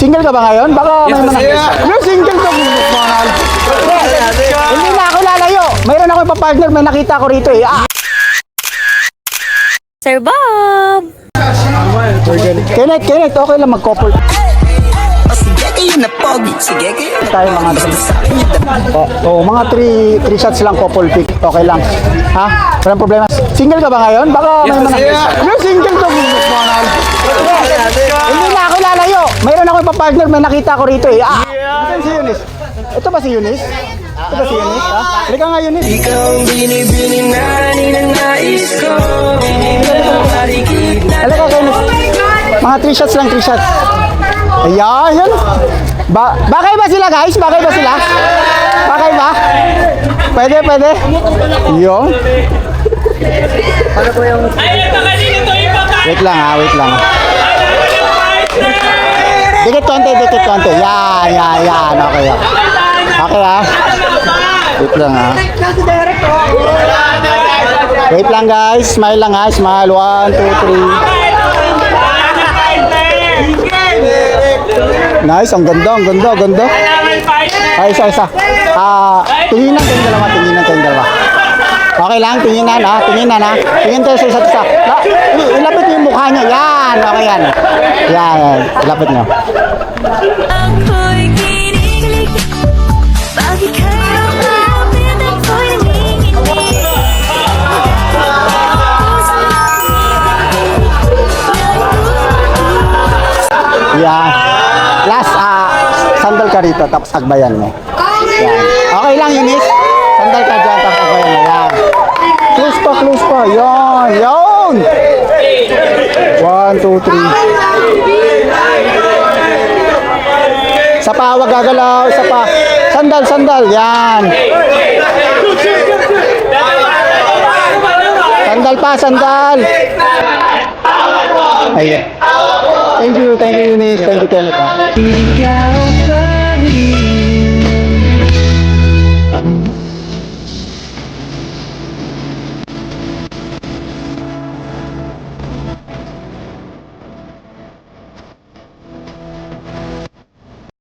Single ka ba ngayon? Baka may mga... Yung single ka, mahal. Hindi na ako lalayo. Mayroon ako ipapartner, may nakita ko rito eh. Sir Bob! Kenneth, okay lang mag-couple. Tayo mga mga 3 shots lang couple pick. Okay lang. Ha? Walang problema. Single ka ba ngayon? Baka may mga... Yung single ka, mahal. Hindi na ako lalayo. Mayroon ako ipapartner, may nakita ko rito eh. Ito si Eunice. Ito ba si Eunice? Ito ba si Eunice? Ha? Halika nga, Eunice. Ikaw ang binibini na ninanais ko. Halika, Eunice. Mga 3 shots lang, 3 shots. Ayan, yan. Bakay ba sila, guys? Bakay ba sila? Bakay ba? Pwede. Yung. Wait lang ha, wait lang. Dikit konti. Yan. Okay ha. Wait lang ha. Wait lang guys, smile lang ha. Smile, 1, 2, 3. Nice, ang ganda. Ay, isa. Tinginan kayong dalawa. Okay lang, tinginan ha. Tingin tayo sa isa't isa. Ilapit niyo yung mukha niya. Yan, okay yan. Yan, ilapit niyo. Ako'y kinikilig, bakit kayo malapit ako'y nanginginig? Yan. Last, sandal ka rito, tapos agbayan mo. Yan. Okay lang, Eunice. Sandal ka dyan, tapos agbayan mo. Yan. Close pa. Yan. 1, 2, 3. Isa pa, wag gagalaw. Isa pa. Sandal. Yan. Sandal. Ayan. Thank you, Eunice. Thank you, Kenneth.